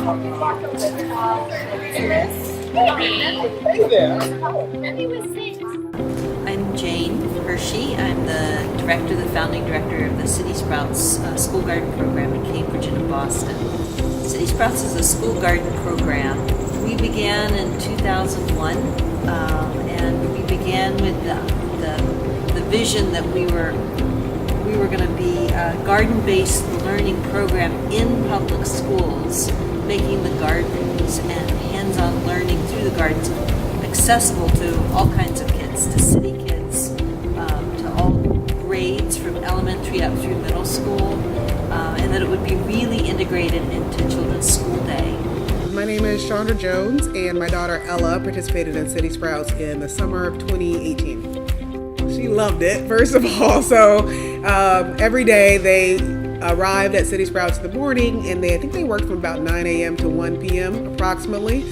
Hey there. I'm Jane Hirschi. I'm the director, the founding director of the CitySprouts School Garden Program in Cambridge and in Boston. CitySprouts is a school garden program. We began in 2001, and we began with the vision that we were going to be a garden-based learning program in public schools, making the gardens and hands-on learning through the gardens accessible to all kinds of kids, to city kids, to all grades from elementary up through middle school, and that it would be really integrated into children's school day. My name is Shandra Jones, and my daughter Ella participated in CitySprouts in the summer of 2018. She loved it, first of all. So every day they arrived at CitySprouts in the morning, and I think they worked from about 9 a.m. to 1 p.m. approximately.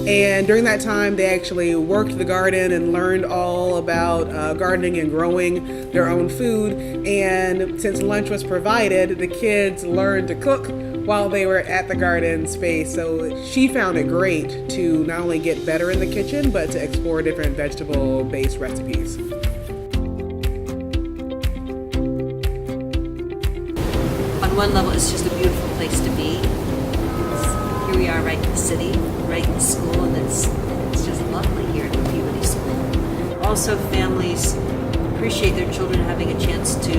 And during that time, they actually worked the garden and learned all about gardening and growing their own food. And since lunch was provided, the kids learned to cook while they were at the garden space. So she found it great to not only get better in the kitchen, but to explore different vegetable-based recipes. On one level, it's just a beautiful place to be. Here we are right in the city, right in the school, and it's just lovely here at the Peabody School. Also, families appreciate their children having a chance to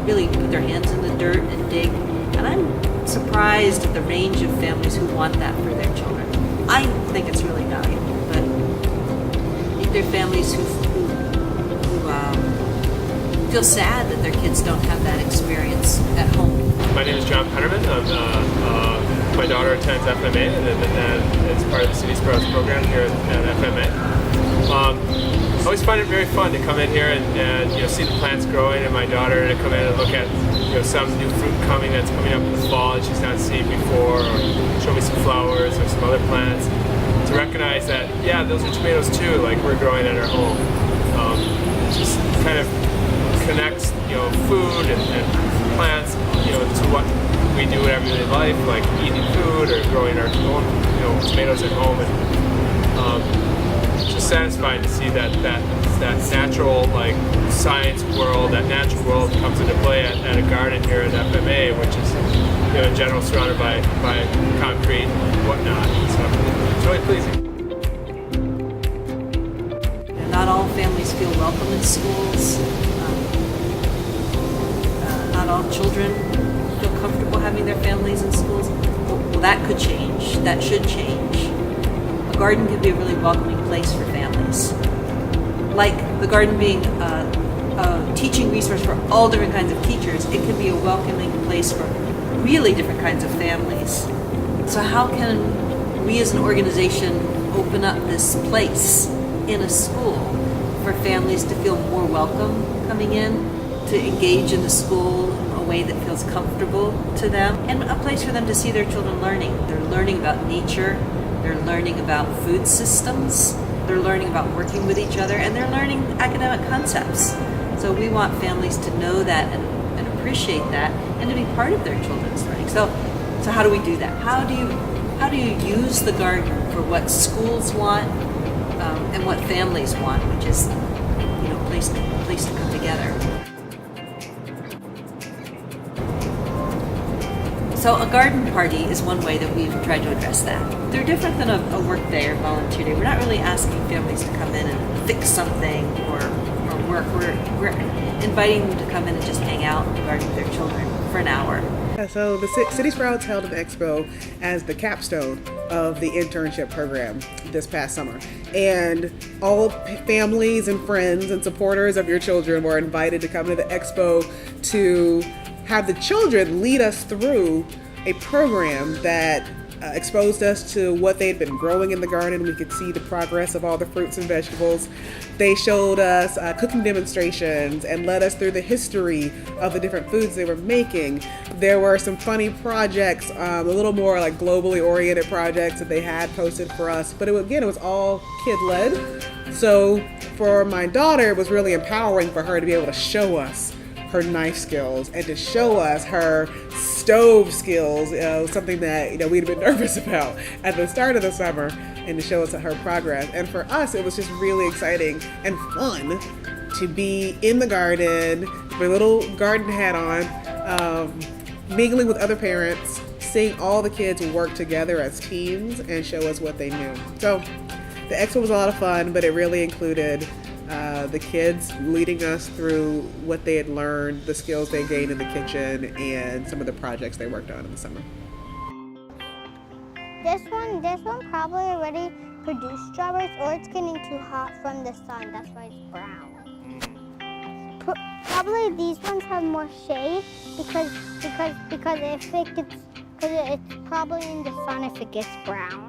really put their hands in the dirt and dig. And I'm surprised at the range of families who want that for their children. I think it's really valuable, but I think there are families who feel sad that their kids don't have that experience at home. My name is John Pennerman. My daughter attends FMA and is part of the CitySprouts program here at FMA. I always find it very fun to come in here and see the plants growing, and my daughter to come in and look at some new fruit that's coming up in the fall that she's not seen before, or show me some flowers or some other plants. To recognize that, yeah, those are tomatoes too, like we're growing at our home. Just kind of connects food and plants to what we do in everyday life, like eating food or growing our own tomatoes at home, and it's just satisfying to see that natural science world, that natural world comes into play at a garden here at FMA, which is in general surrounded by concrete and whatnot. So it's really pleasing. Not all families feel welcome in schools. Not all children feel comfortable having their families in schools. Well, that could change. That should change. A garden could be a really welcoming place for families. Like the garden being a teaching resource for all different kinds of teachers, it can be a welcoming place for really different kinds of families. So how can we as an organization open up this place in a school for families to feel more welcome coming in, to engage in the school in a way that feels comfortable to them, and a place for them to see their children learning. They're learning about nature, they're learning about food systems, they're learning about working with each other, and they're learning academic concepts. So we want families to know that and appreciate that, and to be part of their children's learning. So how do we do that? How do you use the garden for what schools want and what families want, which is a place to come together. So a garden party is one way that we've tried to address that. They're different than a work day or volunteer day. We're not really asking families to come in and fix something or work. We're inviting them to come in and just hang out in the garden with their children for an hour. So the CitySprouts held an expo as the capstone of the internship program this past summer. And all families and friends and supporters of your children were invited to come to the expo to have the children lead us through a program that exposed us to what they'd been growing in the garden. We could see the progress of all the fruits and vegetables. They showed us cooking demonstrations and led us through the history of the different foods they were making. There were some funny projects, a little more like globally oriented projects that they had posted for us, but it was all kid-led. So for my daughter, it was really empowering for her to be able to show us her knife skills and to show us her stove skills, something that we'd been nervous about at the start of the summer, and to show us her progress. And for us, it was just really exciting and fun to be in the garden, with my little garden hat on, mingling with other parents, seeing all the kids work together as teams and show us what they knew. So the expo was a lot of fun, but it really included the kids leading us through what they had learned, the skills they gained in the kitchen, and some of the projects they worked on in the summer. This one probably already produced strawberries, or it's getting too hot from the sun. That's why it's brown. Probably these ones have more shade because if it gets, because it's probably in the sun if it gets brown.